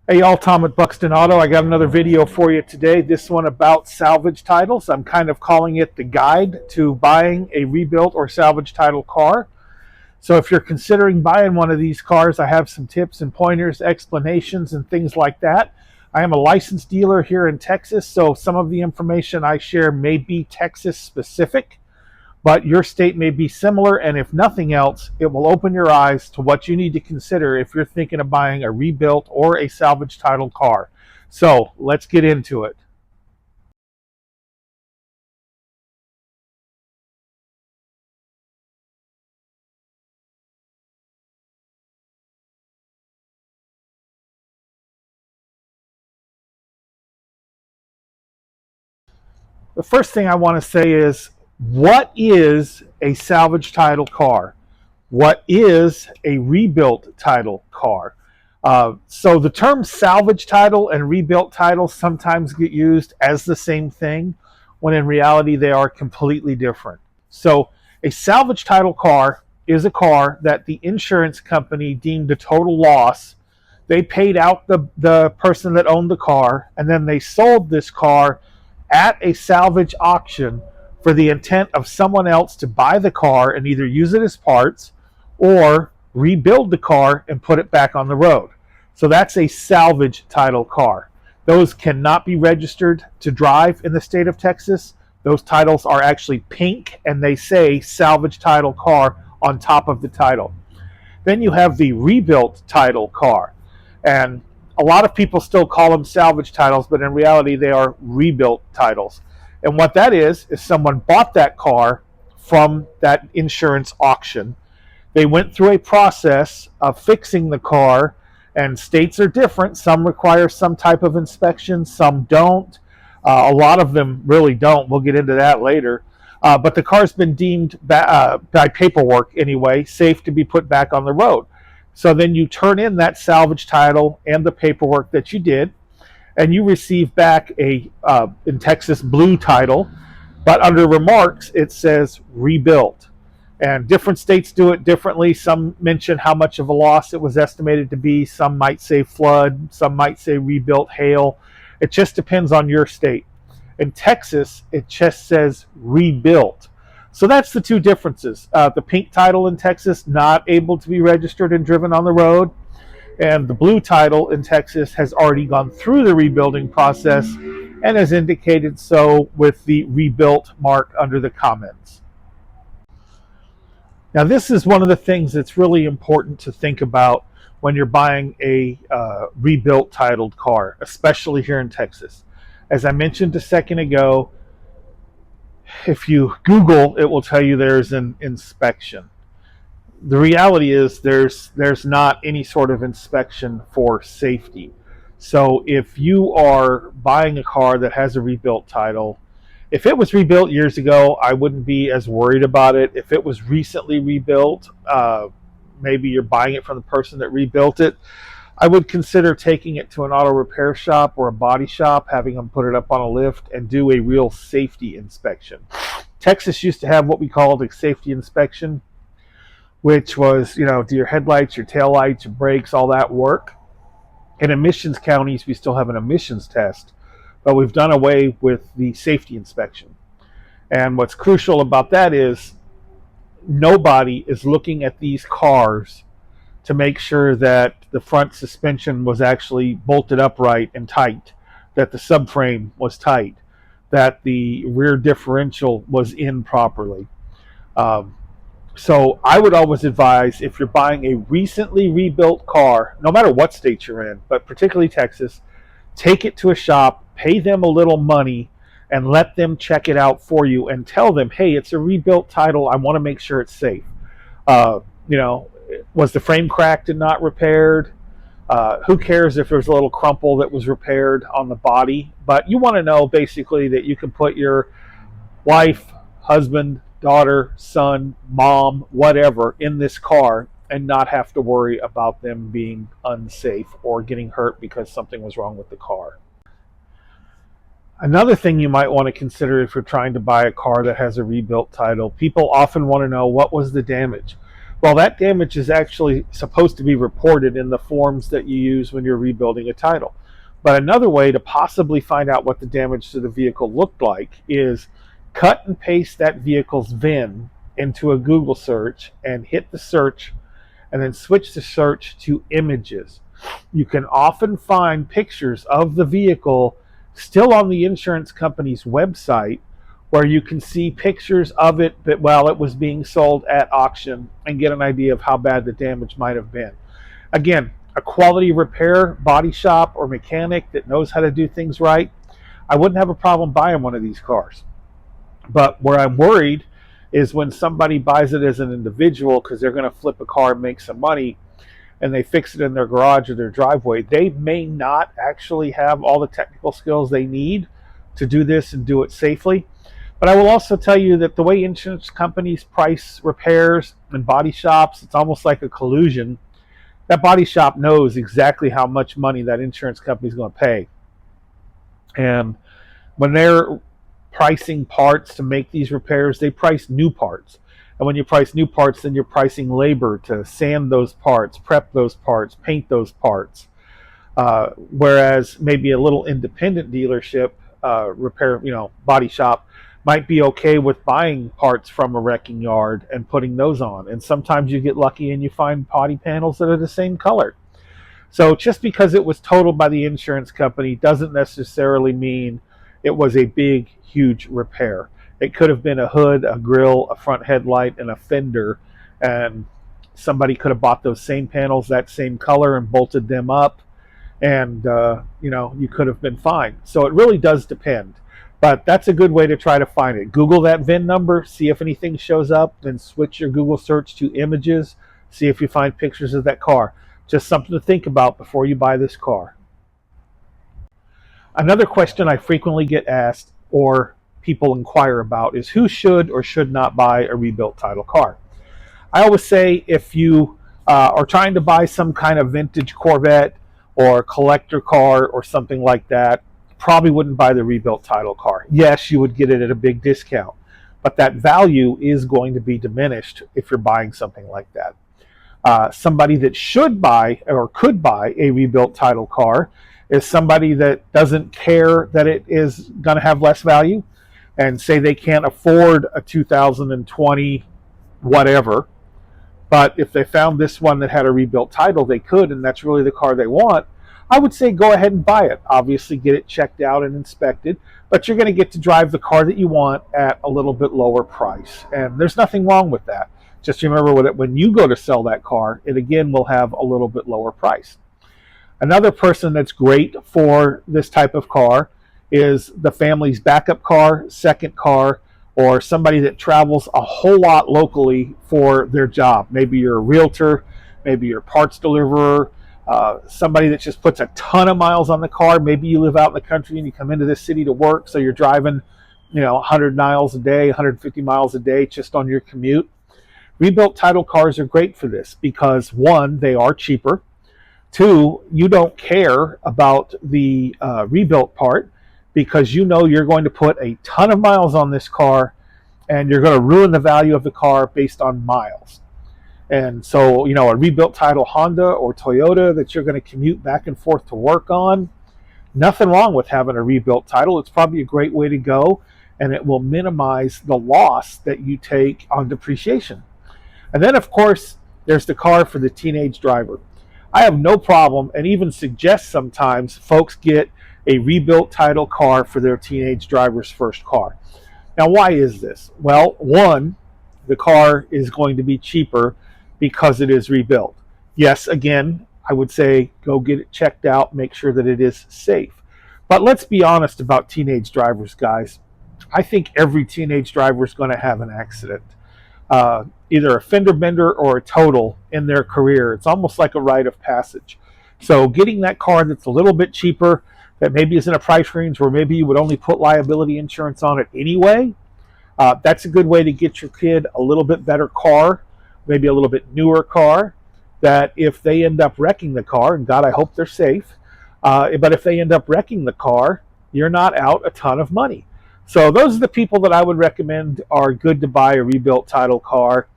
Hey y'all, Tom at Buxton Auto. I got another video for you today. This one about salvage titles. I'm kind of calling it the guide to buying a rebuilt or salvage title car. So if you're considering buying one of these cars, I have some tips and pointers, explanations, and things like that. I am a licensed dealer here in Texas, so some of the information I share may be Texas specific, but your state may be similar, and if nothing else, it will open your eyes to what you need to consider if you're thinking of buying a rebuilt or a salvage title car. So let's get into it. The first thing I want to say is, what is a salvage title car? What is a rebuilt title car? So the terms salvage title and rebuilt title sometimes get used as the same thing, when in reality they are completely different. So a salvage title car is a car that the insurance company deemed a total loss. They paid out the person that owned the car, and then they sold this car at a salvage auction for the intent of someone else to buy the car and either use it as parts or rebuild the car and put it back on the road. So that's a salvage title car. Those cannot be registered to drive in the state of Texas. Those titles are actually pink and they say salvage title car on top of the title. Then you have the rebuilt title car. And a lot of people still call them salvage titles, but in reality they are rebuilt titles. And what that is someone bought that car from that insurance auction. They went through a process of fixing the car, and states are different. Some require some type of inspection, some don't. A lot of them really don't. We'll get into that later. But the car's been deemed by paperwork anyway, safe to be put back on the road. So then you turn in that salvage title and the paperwork that you did, and you receive back a, in Texas, blue title, but under remarks it says rebuilt. And different states do it differently. Some mention how much of a loss it was estimated to be. Some might say flood. Some might say rebuilt hail. It just depends on your state. In Texas, it just says rebuilt. So that's the two differences. The pink title in Texas, not able to be registered and driven on the road. And the blue title in Texas has already gone through the rebuilding process and has indicated so with the rebuilt mark under the comments. Now, this is one of the things that's really important to think about when you're buying a rebuilt titled car, especially here in Texas. As I mentioned a second ago, if you Google, it will tell you there's an inspection. The reality is there's not any sort of inspection for safety. So if you are buying a car that has a rebuilt title, if it was rebuilt years ago, I wouldn't be as worried about it. If it was recently rebuilt, maybe you're buying it from the person that rebuilt it, I would consider taking it to an auto repair shop or a body shop, having them put it up on a lift and do a real safety inspection. Texas used to have what we called a safety inspection, which was, do your headlights, your taillights, your brakes, all that work. In emissions counties, we still have an emissions test, but we've done away with the safety inspection. And what's crucial about that is nobody is looking at these cars to make sure that the front suspension was actually bolted upright and tight, that the subframe was tight, that the rear differential was in properly. So I would always advise, if you're buying a recently rebuilt car, no matter what state you're in, but particularly Texas, take it to a shop, pay them a little money, and let them check it out for you and tell them, hey, it's a rebuilt title. I want to make sure it's safe. Was the frame cracked and not repaired? Who cares if there's a little crumple that was repaired on the body? But you want to know basically that you can put your wife, husband, daughter, son, mom, whatever in this car and not have to worry about them being unsafe or getting hurt because something was wrong with the car. Another thing you might want to consider if you're trying to buy a car that has a rebuilt title, people often want to know, what was the damage? Well, that damage is actually supposed to be reported in the forms that you use when you're rebuilding a title. But another way to possibly find out what the damage to the vehicle looked like is cut and paste that vehicle's VIN into a Google search and hit the search and then switch the search to images. You can often find pictures of the vehicle still on the insurance company's website where you can see pictures of it that while it was being sold at auction and get an idea of how bad the damage might have been. Again, a quality repair body shop or mechanic that knows how to do things right, I wouldn't have a problem buying one of these cars. But where I'm worried is when somebody buys it as an individual because they're going to flip a car and make some money, and they fix it in their garage or their driveway. They may not actually have all the technical skills they need to do this and do it safely. But I will also tell you that the way insurance companies price repairs and body shops, it's almost like a collusion. That body shop knows exactly how much money that insurance company is going to pay. And when they're pricing parts to make these repairs, they price new parts. And when you price new parts, then you're pricing labor to sand those parts, prep those parts, paint those parts. Whereas maybe a little independent dealership, repair, body shop, might be okay with buying parts from a wrecking yard and putting those on. And sometimes you get lucky and you find body panels that are the same color. So just because it was totaled by the insurance company doesn't necessarily mean it was a big, huge repair. It could have been a hood, a grill, a front headlight, and a fender, and somebody could have bought those same panels, that same color, and bolted them up, and you could have been fine. So it really does depend. But that's a good way to try to find it. Google that VIN number, see if anything shows up, then switch your Google search to images, see if you find pictures of that car. Just something to think about before you buy this car. Another question I frequently get asked or people inquire about is who should or should not buy a rebuilt title car. I always say if you are trying to buy some kind of vintage Corvette or collector car or something like that, probably wouldn't buy the rebuilt title car. Yes, you would get it at a big discount, but that value is going to be diminished if you're buying something like that. Somebody that should buy or could buy a rebuilt title car is somebody that doesn't care that it is going to have less value and say they can't afford a 2020 whatever, but if they found this one that had a rebuilt title, they could, and that's really the car they want. I would say go ahead and buy it. Obviously get it checked out and inspected, but you're going to get to drive the car that you want at a little bit lower price, and there's nothing wrong with that. Just remember that when you go to sell that car, it again will have a little bit lower price. Another person that's great for this type of car is the family's backup car, second car, or somebody that travels a whole lot locally for their job. Maybe you're a realtor, maybe you're a parts deliverer, somebody that just puts a ton of miles on the car. Maybe you live out in the country and you come into this city to work, so you're driving 100 miles a day, 150 miles a day just on your commute. Rebuilt title cars are great for this because, one, they are cheaper. Two, you don't care about the rebuilt part because you're going to put a ton of miles on this car and you're going to ruin the value of the car based on miles. And so, a rebuilt title Honda or Toyota that you're going to commute back and forth to work on, nothing wrong with having a rebuilt title. It's probably a great way to go, and it will minimize the loss that you take on depreciation. And then, of course, there's the car for the teenage driver. I have no problem and even suggest sometimes folks get a rebuilt title car for their teenage driver's first car. Now, why is this? Well, one, the car is going to be cheaper because it is rebuilt. Yes, again, I would say go get it checked out, make sure that it is safe. But let's be honest about teenage drivers, guys. I think every teenage driver is going to have an accident. Either a fender bender or a total in their career. It's almost like a rite of passage. So getting that car that's a little bit cheaper, that maybe is in a price range where maybe you would only put liability insurance on it anyway, that's a good way to get your kid a little bit better car, maybe a little bit newer car, that if they end up wrecking the car, and God, I hope they're safe, but if they end up wrecking the car, you're not out a ton of money. So those are the people that I would recommend are good to buy a rebuilt title car.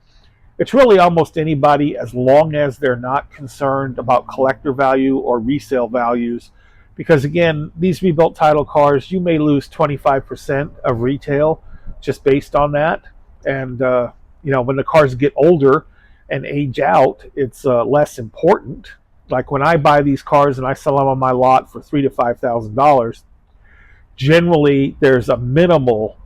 It's really almost anybody, as long as they're not concerned about collector value or resale values. Because again, these rebuilt title cars, you may lose 25% of retail just based on that. And when the cars get older and age out, it's less important. Like when I buy these cars and I sell them on my lot for $3,000 to $5,000, generally there's a minimal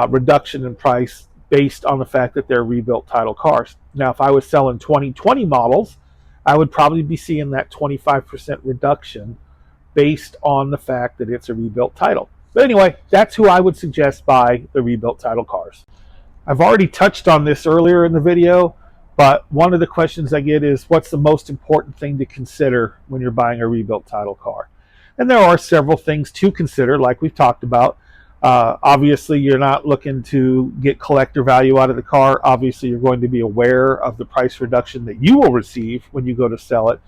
reduction in price based on the fact that they're rebuilt title cars. Now, if I was selling 2020 models, I would probably be seeing that 25% reduction based on the fact that it's a rebuilt title. But anyway, that's who I would suggest buy the rebuilt title cars. I've already touched on this earlier in the video, but one of the questions I get is, what's the most important thing to consider when you're buying a rebuilt title car? And there are several things to consider, like we've talked about. Obviously, you're not looking to get collector value out of the car. Obviously, you're going to be aware of the price reduction that you will receive when you go to sell it.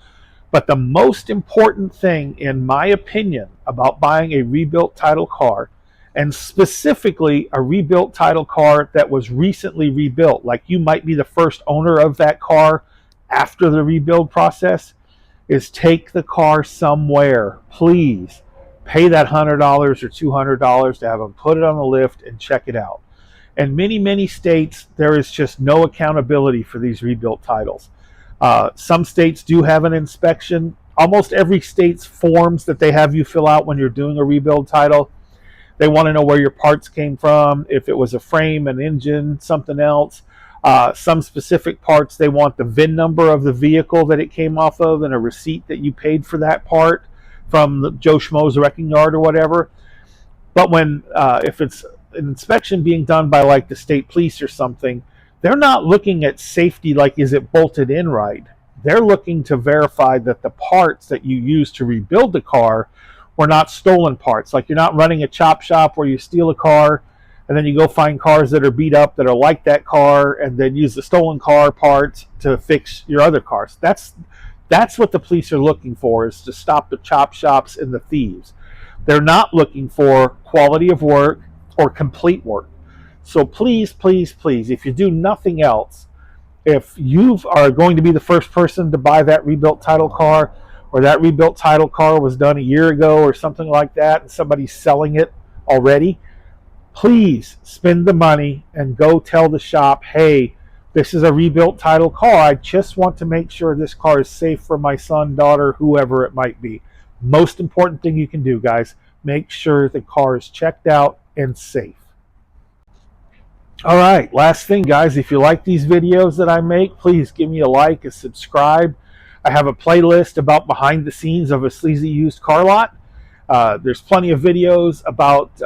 But the most important thing, in my opinion, about buying a rebuilt title car, and specifically a rebuilt title car that was recently rebuilt, like you might be the first owner of that car after the rebuild process, is take the car somewhere. Please pay that $100 or $200 to have them put it on the lift and check it out. In many states, there is just no accountability for these rebuilt titles. Some states do have an inspection. Almost every state's forms that they have you fill out when you're doing a rebuild title, they want to know where your parts came from, if it was a frame, an engine, something else. Some specific parts, they want the VIN number of the vehicle that it came off of and a receipt that you paid for that part from the Joe Schmo's wrecking yard or whatever. But when if it's an inspection being done by like the state police or something, they're not looking at safety like, is it bolted in right? They're looking to verify that the parts that you use to rebuild the car were not stolen parts. Like, you're not running a chop shop where you steal a car and then you go find cars that are beat up that are like that car and then use the stolen car parts to fix your other cars. That's what the police are looking for, is to stop the chop shops and the thieves. They're not looking for quality of work or complete work. So please, if you do nothing else, if you are going to be the first person to buy that rebuilt title car, or that rebuilt title car was done a year ago or something like that, and somebody's selling it already, please spend the money and go tell the shop, hey, this is a rebuilt title car. I just want to make sure this car is safe for my son, daughter, whoever it might be. Most important thing you can do, guys, make sure the car is checked out and safe. All right, last thing, guys, if you like these videos that I make, please give me a like and subscribe. I have a playlist about behind the scenes of a sleazy used car lot. There's plenty of videos about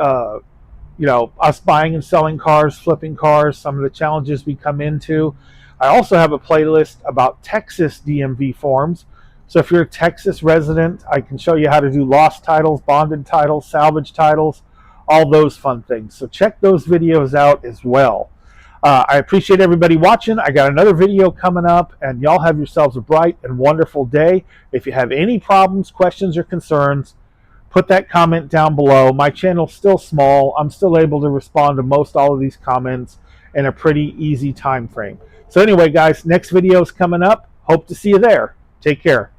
us buying and selling cars, flipping cars, some of the challenges we come into. I also have a playlist about Texas DMV forms. So if you're a Texas resident, I can show you how to do lost titles, bonded titles, salvage titles, all those fun things. So check those videos out as well. I appreciate everybody watching. I got another video coming up, and y'all have yourselves a bright and wonderful day. If you have any problems, questions, or concerns, put that comment down below. My channel's still small. I'm still able to respond to most all of these comments in a pretty easy time frame. So anyway, guys, next video is coming up. Hope to see you there. Take care.